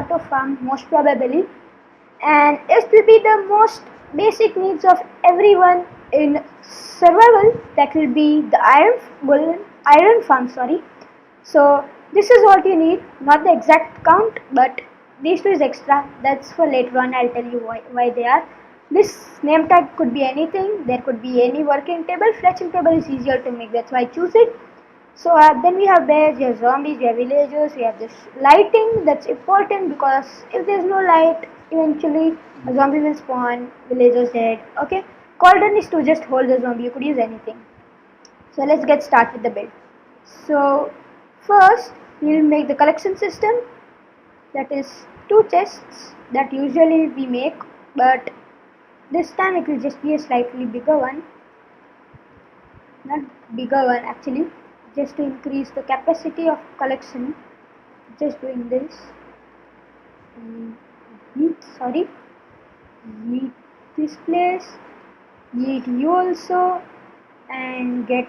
to farm most probably, and it will be the most basic needs of everyone in survival. That will be the iron farm. Sorry. So this is what you need, not the exact count, but these two is extra. That's for later on. I'll tell you why they are. This name tag could be anything. There could be any working table. Fetching table is easier to make. That's why I choose it. So then we have bears, we have zombies, we have villagers, we have this lighting. That's important because if there's no light, eventually a zombie will spawn, villagers dead. Okay. Cauldron is to just hold the zombie. You could use anything. So let's get started with the build. So first we'll make the collection system, that is two chests that usually we make, but this time it will just be a slightly bigger one, not bigger one actually, just to increase the capacity of collection. Just doing this. Yeet this place, yeet you also, and get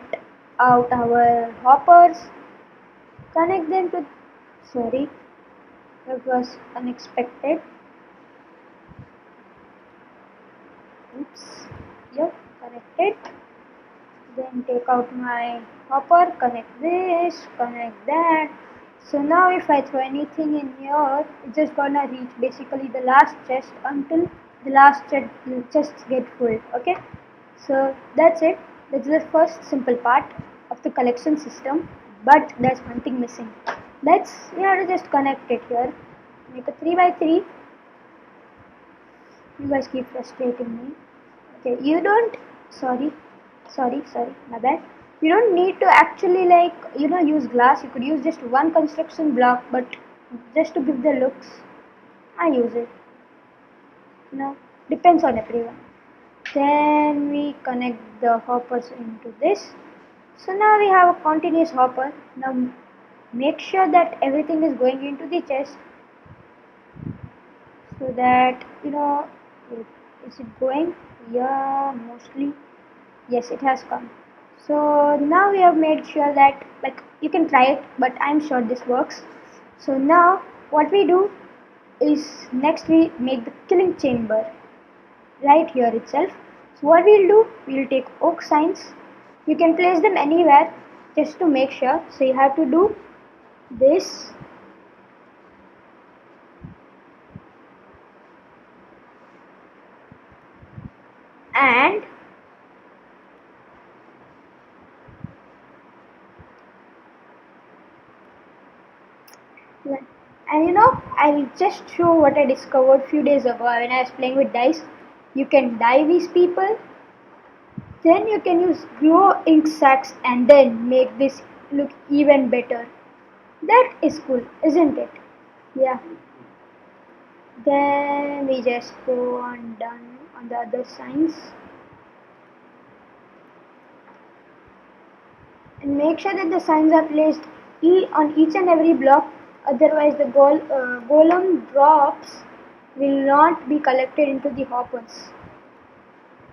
out our hoppers, connect them to, sorry, that was unexpected. Oops. Yep, connected. Then take out my hopper, connect this, connect that. So now if I throw anything in here, it's just gonna reach basically the last chest until the last chests get full. Okay, so that's it. That's the first simple part of the collection system, but there's one thing missing. We have to just connect it here. Make a 3x3. You guys keep frustrating me. Okay, you don't, sorry, my bad. You don't need to actually use glass. You could use just one construction block, but just to give the looks, I use it. Depends on everyone. Then we connect the hoppers into this. So now we have a continuous hopper. Now make sure that everything is going into the chest, so that is it going? Yeah, mostly. Yes, it has come. So now we have made sure that, you can try it, but I'm sure this works. So now what we do is, next we make the killing chamber right here itself. So what we'll do, we'll take oak signs. You can place them anywhere just to make sure. So you have to do this. And I'll just show what I discovered few days ago when I was playing with dice. You can dye these people, then you can use glow ink sacks and then make this look even better. That is cool, isn't it? Yeah. Then we just go on done on the other signs. And make sure that the signs are placed on each and every block, otherwise the golem drops will not be collected into the hoppers.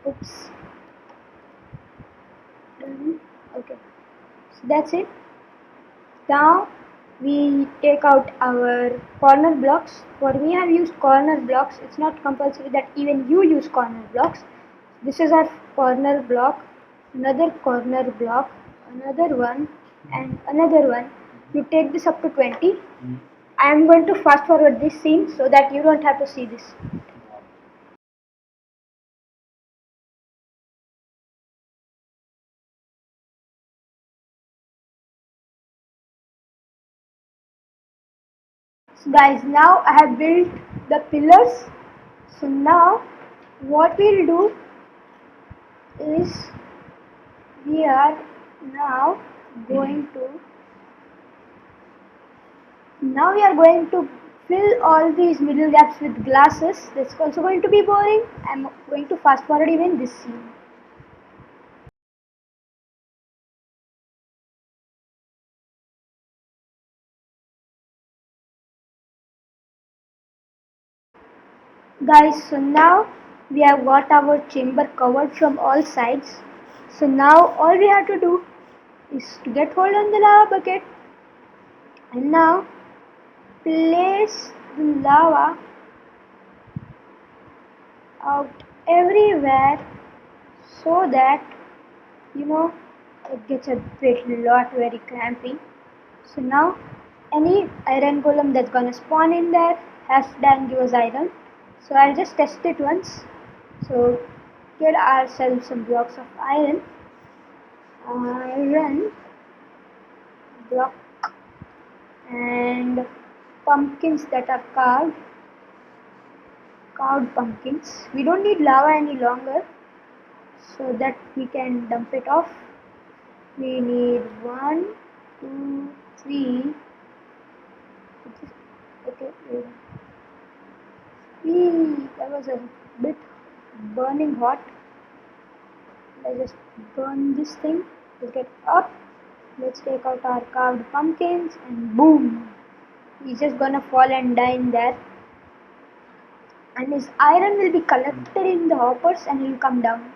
Oops. Okay, so that's it. Now we take out our corner blocks. For me, I've used corner blocks. It's not compulsory that even you use corner blocks. This is our corner block, another corner block, another one, and another one. You take this up to 20. I am going to fast forward this scene so that you don't have to see this. So guys, now I have built the pillars. So now what we'll do is, we are now going to fill all these middle gaps with glasses. That's also going to be boring. I'm going to fast forward even this scene. Guys, so now we have got our chamber covered from all sides. So now all we have to do is to get hold on the lava bucket, and now place the lava out everywhere so that it gets a lot very crampy. So now any iron golem that's gonna spawn in there has to then give us iron. So I'll just test it once. So get ourselves some blocks of iron block and pumpkins that are carved pumpkins. We don't need lava any longer, so that we can dump it off. We need 1, 2, 3. Okay, that was a bit burning hot. Let's just burn this thing. Let's get up. Let's take out our carved pumpkins and boom! He's just gonna fall and die in there. And his iron will be collected in the hoppers and he'll come down.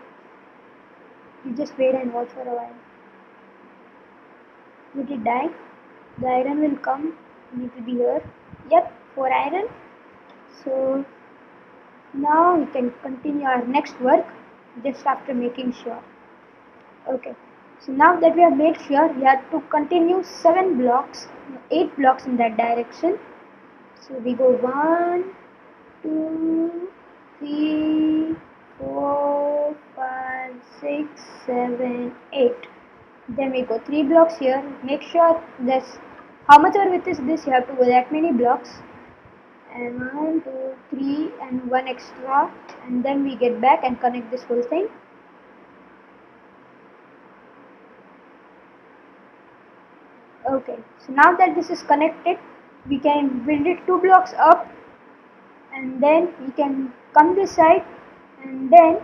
You just wait and watch for a while. Did he die? The iron will come. Need to be here. Yep, 4 iron. So now we can continue our next work just after making sure. Okay, so now that we have made sure, we have to continue 8 blocks in that direction. So we go 1, 2, 3, 4, 5, 6, 7, 8. Then we go 3 blocks here. Make sure this, how much or width is this, you have to go that many blocks. And 1, 2, 3 and 1 extra, and then we get back and connect this whole thing. Okay, so now that this is connected, we can build it 2 blocks up, and then we can come this side, and then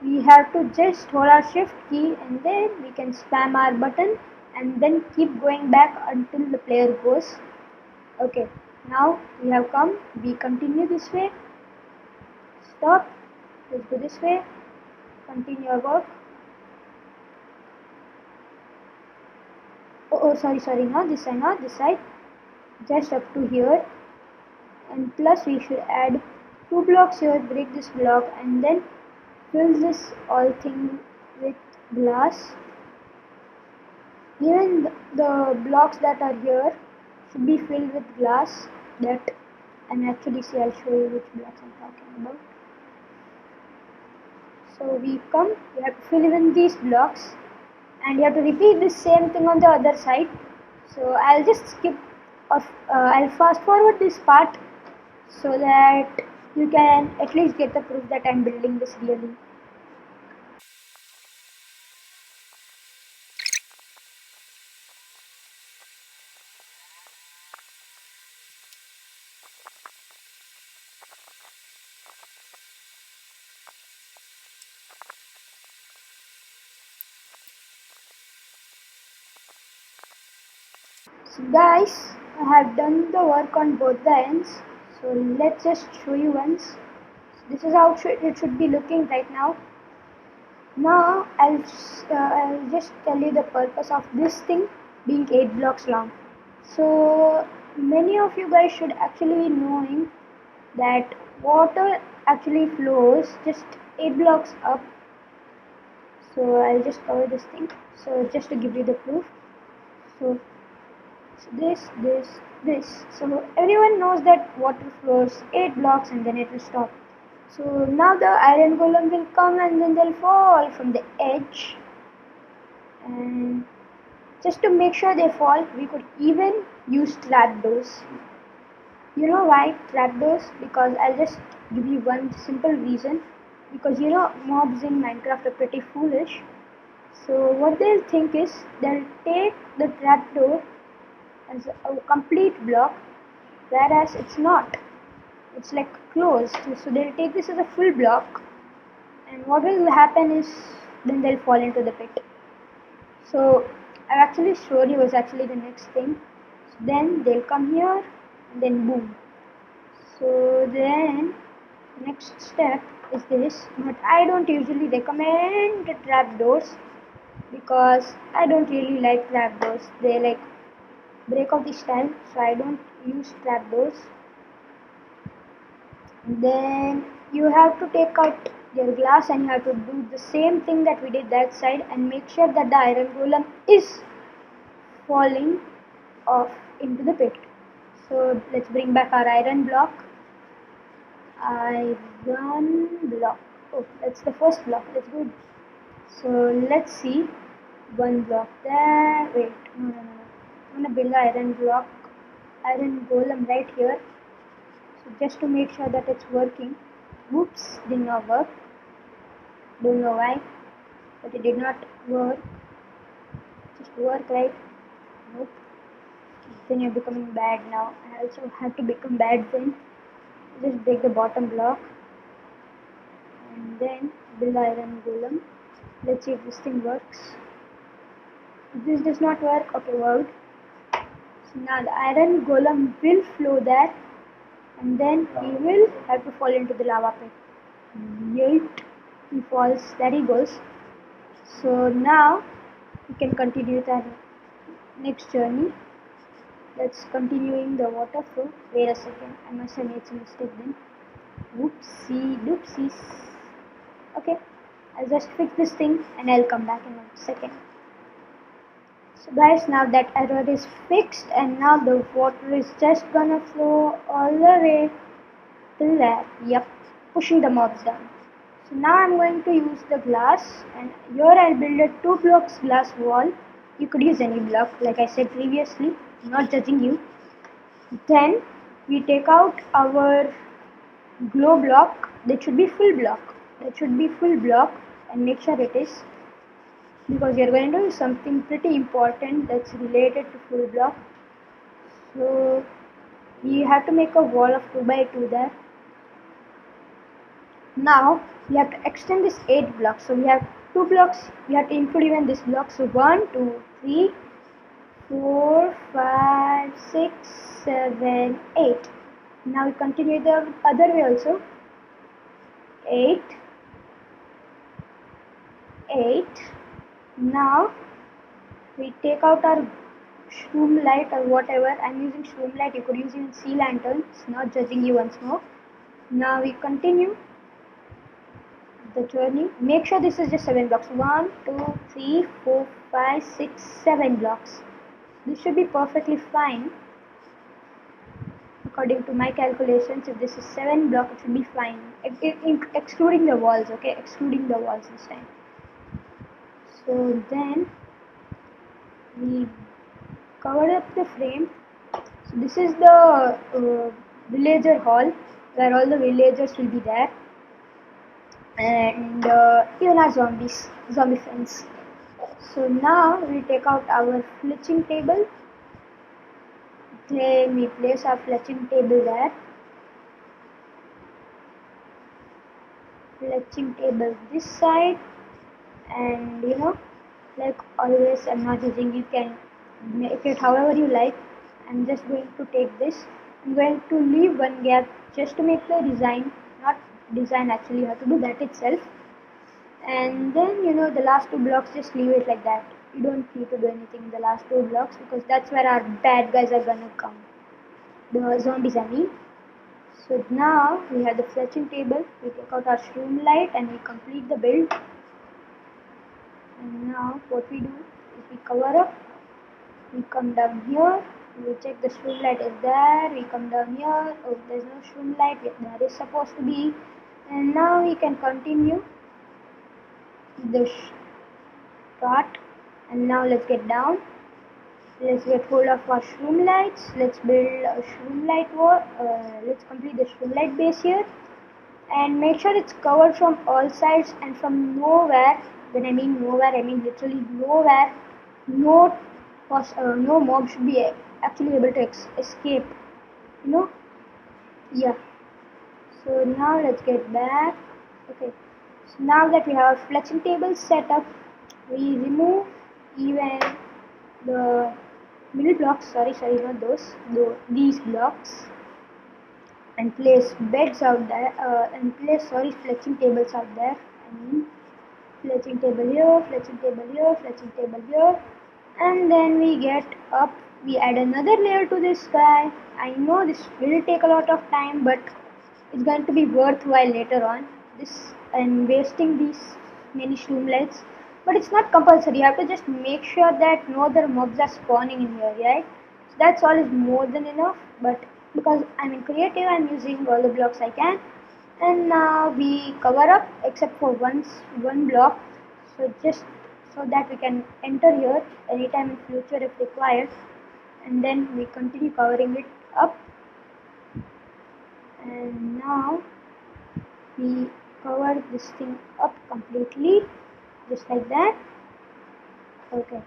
we have to just hold our shift key, and then we can spam our button and then keep going back until the player goes. Okay, now we have come, we continue this way, stop, let's go this way, continue our work. Sorry, not this side, just up to here, and plus we should add 2 blocks here, break this block and then fill this all thing with glass. Even the blocks that are here should be filled with glass. I'll show you which blocks I'm talking about. So we have to fill in these blocks, and you have to repeat this same thing on the other side. So I'll just skip off, I'll fast forward this part so that you can at least get the proof that I'm building this really. So guys, I have done the work on both the ends, so let's just show you once. This is how it should be looking right now. Now I'll just tell you the purpose of this thing being 8 blocks long. So many of you guys should actually be knowing that water actually flows just 8 blocks up. So I'll just cover this thing. So just to give you the proof. So this. So everyone knows that water flows 8 blocks and then it will stop. So now the iron golem will come and then they'll fall from the edge. And just to make sure they fall, we could even use trapdoors. You know why trapdoors? Because I'll just give you one simple reason. Because mobs in Minecraft are pretty foolish. So what they'll think is they'll take the trapdoor as a complete block, whereas it's not. It's like closed. So they'll take this as a full block, and what will happen is then they'll fall into the pit. So I've actually showed you was actually the next thing. So then they'll come here and then boom. So then next step is this, but I don't usually recommend the trapdoors because I don't really like trapdoors. They like break out the style, so I don't use trapdoors. Then you have to take out your glass and you have to do the same thing that we did that side and make sure that the iron golem is falling off into the pit. So let's bring back our iron block. Iron block. Oh, that's the first block. That's good. So let's see. One block there. Wait, no. I'm gonna build iron block, iron golem right here. So just to make sure that it's working. Whoops, did not work. Don't know why, but it did not work. Just work right. Nope. Then you're becoming bad now. I also have to become bad then. Just break the bottom block and then build iron golem. Let's see if this thing works. If this does not work, okay, worked. So now the iron golem will flow there and then he will have to fall into the lava pit. Yeet, he falls, there he goes. So now we can continue with our next journey. Let's continuing the water flow. Wait a second, I must have made some mistake then. Whoopsie doopsies. Okay, I'll just fix this thing and I'll come back in a second. So guys, now that error is fixed and now the water is just gonna flow all the way till there. Yep, pushing the mobs down. So now I'm going to use the glass and here I'll build a 2 blocks glass wall. You could use any block like I said previously, I'm not judging you. Then we take out our glow block. That should be full block. And make sure it is, because you're going to do something pretty important that's related to full block. So we have to make a wall of 2 by 2 there. Now we have to extend this 8 blocks. So we have 2 blocks, we have to include even this block. So 1, 2, 3, 4, 5, 6, 7, 8. Now we continue the other way also. 8. Now we take out our shroom light or whatever. I'm using shroom light, you could use even sea lanterns, not judging you once more. Now we continue the journey. Make sure this is just 7 blocks. 1, 2, 3, 4, 5, 6, 7 blocks. This should be perfectly fine. According to my calculations, if this is 7 blocks, it should be fine. Excluding the walls, okay? Excluding the walls this time. So then we covered up the frame. So this is the villager hall where all the villagers will be there, and even our zombie friends. So now we take out our fletching table. Then we place our fletching table there. Fletching table this side, and like always, I'm not judging, you can make it however you like. I'm just going to take this, I'm going to leave one gap just to make the design, not design actually, you have to do that itself. And then the last 2 blocks, just leave it like that. You don't need to do anything in the last 2 blocks, because that's where our bad guys are gonna come, the zombies I mean. So now we have the fletching table, we take out our shroom light and we complete the build. And now what we do is we cover up, we come down here, we check the shroom light is there, we come down here, oh there's no shroom light, there is supposed to be. And now we can continue the start. And now let's get down, let's get hold of our shroom lights, let's build a shroom light wall, let's complete the shroom light base here, and make sure it's covered from all sides and from nowhere. When I mean nowhere, I mean literally nowhere. No mob should be actually able to escape, yeah. So now let's get back. Okay, so now that we have our fletching table set up, we remove even the middle blocks, sorry not those, these blocks, and place beds out there, and place fletching tables out there. I mean fletching table here, fletching table here, fletching table here. And then we get up, we add another layer to this guy. I know this will take a lot of time, but it's going to be worthwhile later on. This I'm wasting these many streamlets, but it's not compulsory. You have to just make sure that no other mobs are spawning in here, right? So that's all is more than enough. But because I'm in creative, I'm using all the blocks I can, and now we cover up except for one block. So just so that we can enter here anytime in future if required, and then we continue covering it up. And now we cover this thing up completely just like that. Okay,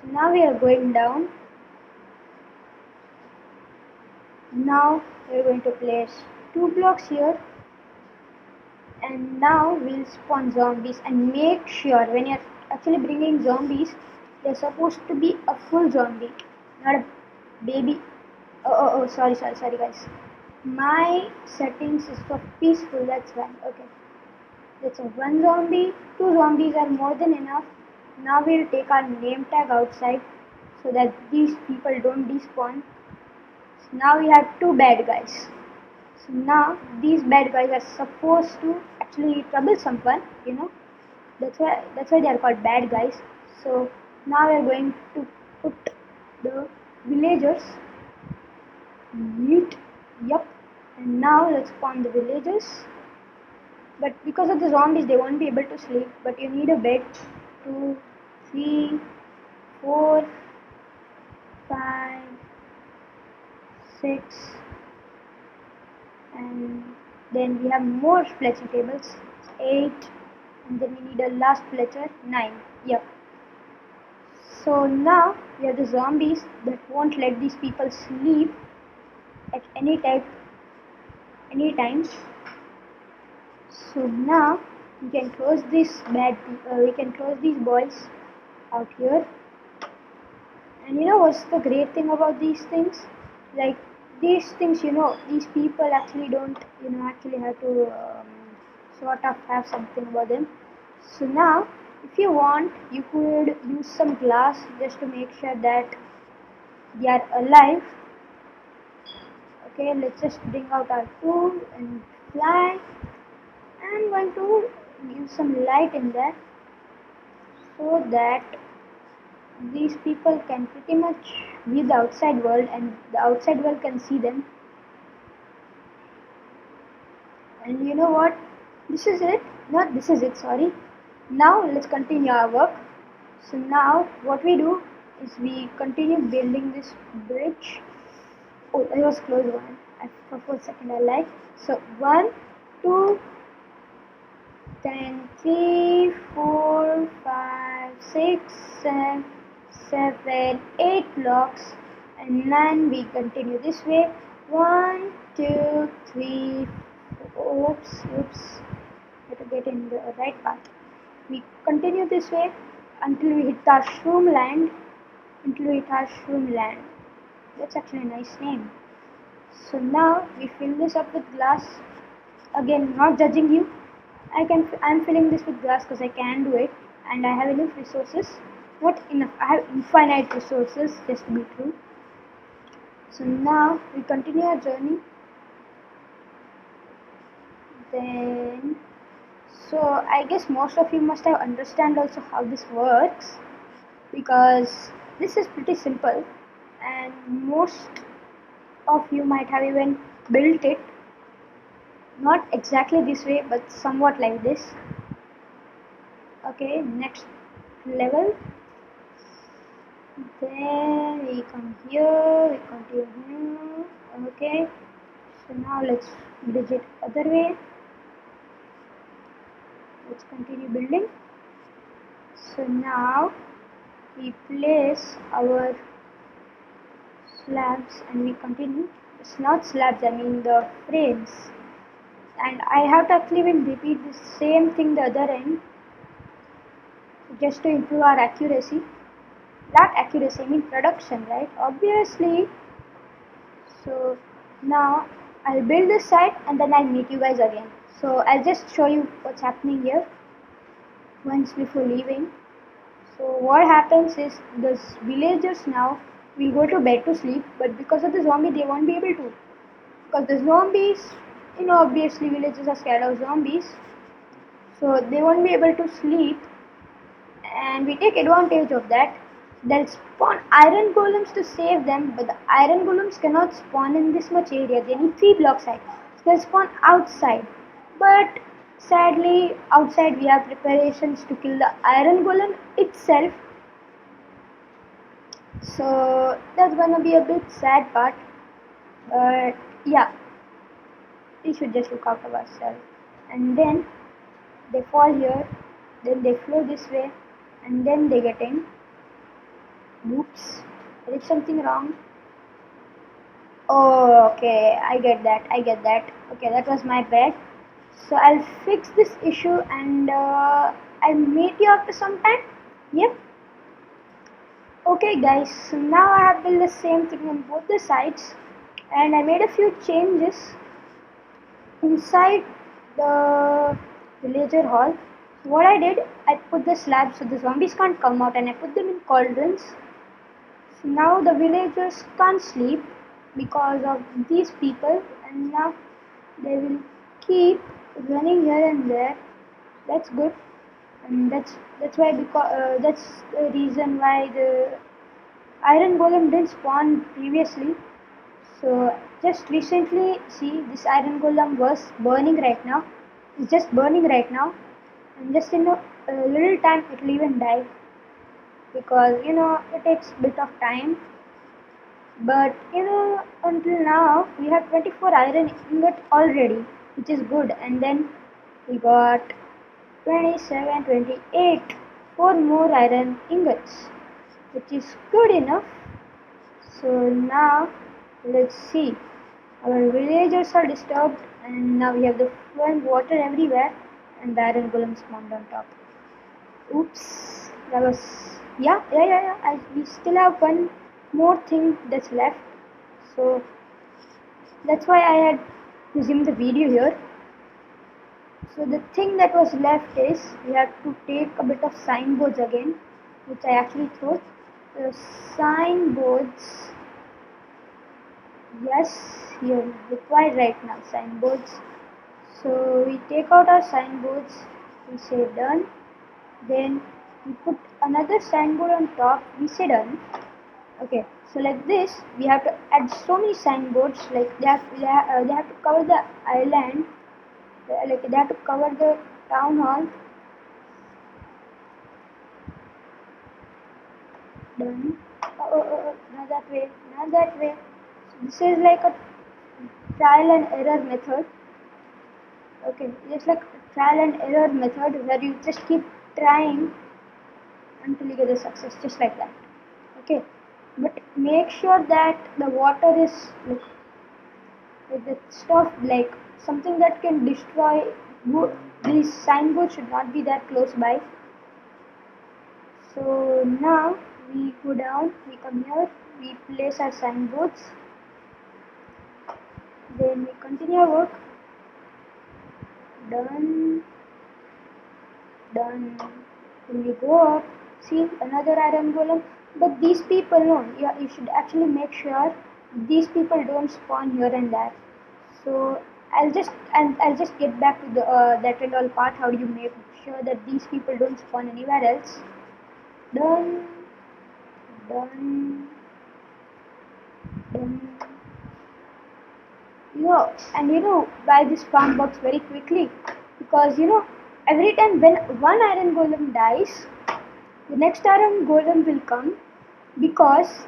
so now we are going down. Now we are going to place 2 blocks here, and now we'll spawn zombies. And make sure when you're actually bringing zombies, they're supposed to be a full zombie, not a baby. Oh, sorry guys, my settings is for peaceful, that's why. Okay, that's a one zombie. 2 zombies are more than enough. Now we'll take our name tag outside so that these people don't despawn. So now we have 2 bad guys. So now these bad guys are supposed to actually trouble someone, That's why they are called bad guys. So now we are going to put the villagers. Yeet. Yup. And now let's spawn the villagers. But because of the zombies, they won't be able to sleep. But you need a bed. 2, 3, 4, 5, 6, and then we have more fletching tables. 8, and then we need a last fletcher. 9. Yep. So now we have the zombies that won't let these people sleep at any time. So now we can close we can close these boys out here. And what's the great thing about these things? Like these things, these people actually don't, actually have to sort of have something about them. So now, if you want, you could use some glass just to make sure that they are alive. Okay, let's just bring out our tool and fly. I'm going to give some light in there so that these people can pretty much view the outside world and the outside world can see them. And you know what? This is it. Not this is it, sorry. Now let's continue our work. So now what we do is we continue building this bridge. Oh, that was close one. For a second I lied. So 1, 2, then 3, 4, 5, 6, 7, 8 blocks, and then we continue this way. 1, 2, 3, oops, have to get in the right path. We continue this way until we hit our shroom land. That's actually a nice name. So now we fill this up with glass. Again, not judging you. I'm filling this with glass because I can do it, and I have enough resources. Not enough. I have infinite resources, just to be true. So now we continue our journey. Then, so I guess most of you must have understand also how this works, because this is pretty simple, and most of you might have even built it. Not exactly this way, but somewhat like this. Okay, next level. Then we come here, we continue here. Okay, so now let's bridge it other way. Let's continue building. So now we place our slabs and we continue. It's not slabs, I mean the frames. And I have to actually even repeat the same thing the other end just to improve our accuracy. Not accuracy, I mean production, right? Obviously. So now I'll build this side and then I'll meet you guys again. So I'll just show you what's happening here once before leaving. So what happens is the villagers now will go to bed to sleep, but because of the zombie they won't be able to, because the zombies obviously villagers are scared of zombies, so they won't be able to sleep, and we take advantage of that. They'll spawn iron golems to save them, but the iron golems cannot spawn in this much area. They need 3 blocks height. So they'll spawn outside. But sadly, outside we have preparations to kill the iron golem itself. So that's gonna be a bit sad part. But yeah, we should just look after ourselves. And then they fall here, then they flow this way, and then they get in. Oops, I did something wrong. Oh, okay, I get that. Okay, that was my bad. So I'll fix this issue and I'll meet you after some time. Yep. Okay guys, so now I have built the same thing on both the sides, and I made a few changes inside the villager hall. So what I did, I put the slabs so the zombies can't come out, and I put them in cauldrons. So now the villagers can't sleep because of these people, and now they will keep running here and there. That's good, and that's why, because that's the reason why the iron golem didn't spawn previously. So just recently, see, this iron golem was burning right now. It's just burning right now, and just in a little time it will even die, because it takes a bit of time. But until now we have 24 iron ingot already, which is good. And then we got 27, 28, 4 more iron ingots, which is good enough. So now let's see. Our villagers are disturbed, and now we have the flowing water everywhere, and the iron golem spawned on top. Oops, that was, yeah. We still have one more thing that's left, so that's why I had resumed the video here. So the thing that was left is we have to take a bit of signboards again, which I actually threw. The signboards, yes, you're required right now, signboards. So we take out our signboards, we say done, then we put another signboard on top, we say done. Okay, so like this we have to add so many signboards, like they have to cover the island, like they have to cover the town hall. Done. Not that way, not that way. So this is like a trial and error method. Okay, just like trial and error method, where you just keep trying until you get a success, just like that. Okay, but make sure that the water is like the stuff, like something that can destroy these signboards should not be that close by. So now we go down, we come here, we place our signboards, then we continue our work. Done. Then we go up, see another iron golem. But these people, no, you should actually make sure these people don't spawn here and there. So I'll just get back to the that and all part. How do you make sure that these people don't spawn anywhere else? Done, done, done. And why this farm works very quickly, because every time when one iron golem dies, the next iron golem will come, because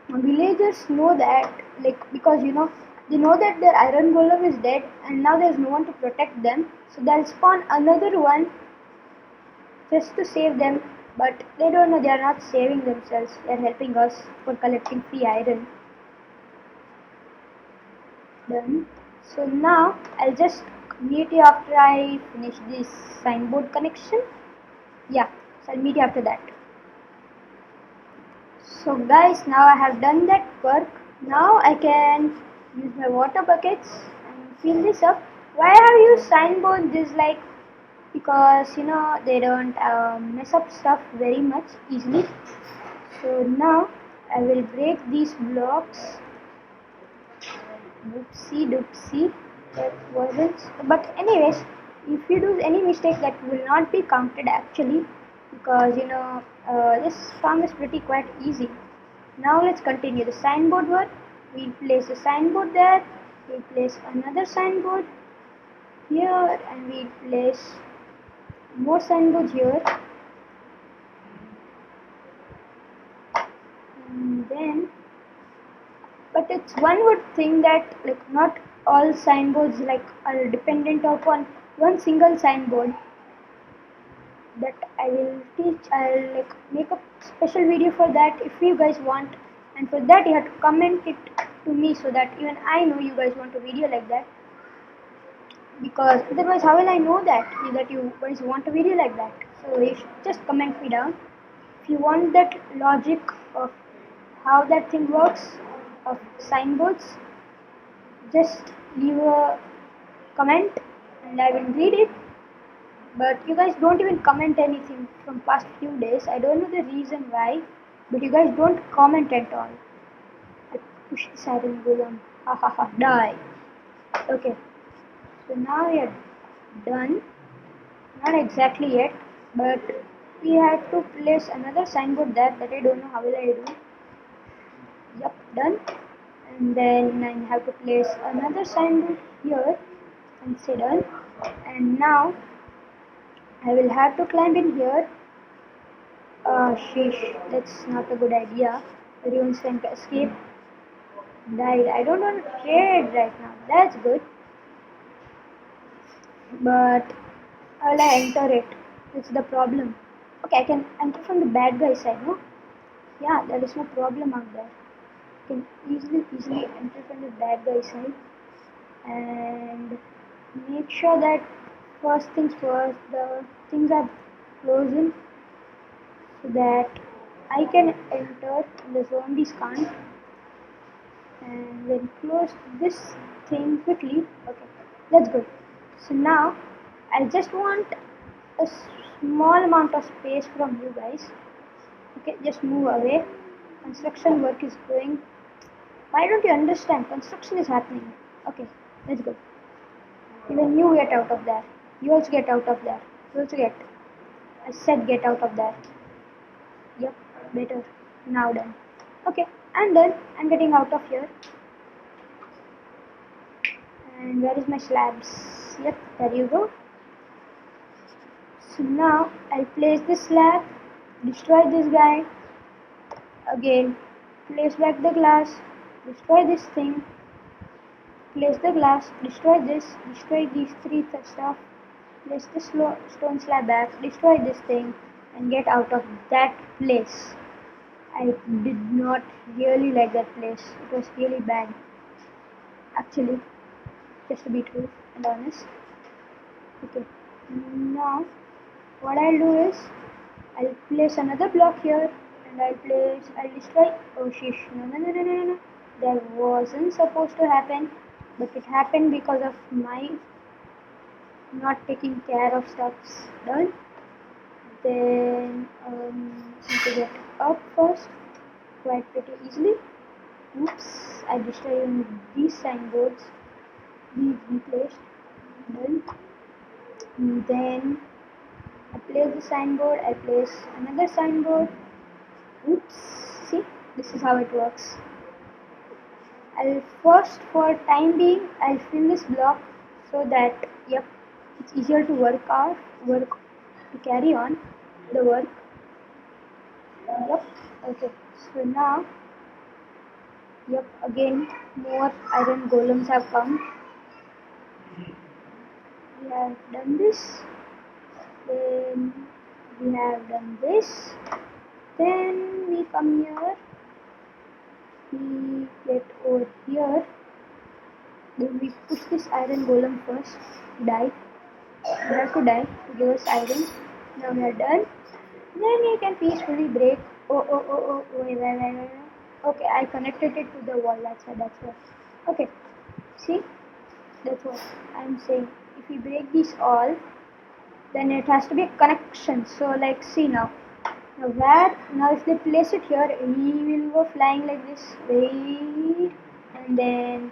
villagers know that, like, because they know that their iron golem is dead and now there's no one to protect them, so they'll spawn another one just to save them. But they don't know, they are not saving themselves, they are helping us for collecting free iron. Done. So now I'll just meet you after I finish this signboard connection. Yeah, so I'll meet you after that. So guys, now I have done that work. Now I can use my water buckets and fill this up. Why I have used signboard this, like, because they don't mess up stuff very much easily. So now I will break these blocks. Doopsie doopsie. that wasn't. But anyways, if you do any mistake, that will not be counted actually, because this farm is pretty quite easy. Now let's continue the signboard work. We place a signboard there. We place another signboard here, and we place more signboards here. And then, but it's one good thing that like not all signboards like are dependent upon one single signboard. That I will teach. I'll like make a special video for that if you guys want, and for that you have to comment it to me so that even I know you guys want a video like that. Because otherwise, how will I know that you guys want a video like that? So you should just comment me down if you want that logic of how that thing works of signboards. Just leave a comment and I will read it. But you guys don't even comment anything from past few days. I don't know the reason why, but you guys don't comment at all. I push the siren golem. Ha ha ha, die. Okay, so now we are done. Not exactly yet, but we have to place another signboard there that I don't know how will I do. Yup, done. And then I have to place another signboard here and say done. And now I will have to climb in here. Sheesh, that's not a good idea. Everyone's trying to escape. Died. I don't want to trade right now. That's good. But how will I enter it? That's the problem. Okay, I can enter from the bad guy side, no? Yeah, there is no problem out there. I can easily enter from the bad guy side. And make sure that first things first, the things are frozen so that I can enter and the zombies can't. And then close this thing quickly. Okay, that's good. So now I just want a small amount of space from you guys. Okay, just move away. Construction work is going. Why don't you understand? Construction is happening. Okay, that's good. Even you get out of there. You also get out of there. You also get. I said get out of there. Yep, better. Now done. Okay, I'm done. I'm getting out of here. And where is my slabs? Yep, there you go. So now I'll place this slab, destroy this guy, again place back the glass, destroy this thing, place the glass, destroy this, destroy these three stuff, place the stone slab back, destroy this thing, and get out of that place. I did not really like that place. It was really bad. Actually, just to be true and honest. Okay, now what I'll do is I'll place another block here and I'll destroy. Oh sheesh, no. That wasn't supposed to happen, but it happened because of my not taking care of stuffs. Done. Then need to get up first, quite pretty easily. Oops, I destroyed these signboards. These replaced. Done. And then I place the signboard, I place another signboard. Oops, see, this is how it works. I'll first, for time being, I'll fill this block so that, yep, it's easier to to carry on the work. Yep, okay, so now, yep, again, more iron golems have come. We have done this. Then we have done this. Then we come here. We get over here. Then we push this iron golem first. Die. We have to die to give us iron. Now we are done. Then you can peacefully break. Wait. Okay, I connected it to the wall. That's why. Okay, see, that's what I'm saying. If we break these all, then it has to be a connection. So like, see now if they place it here, he will go flying like this. Wait, and then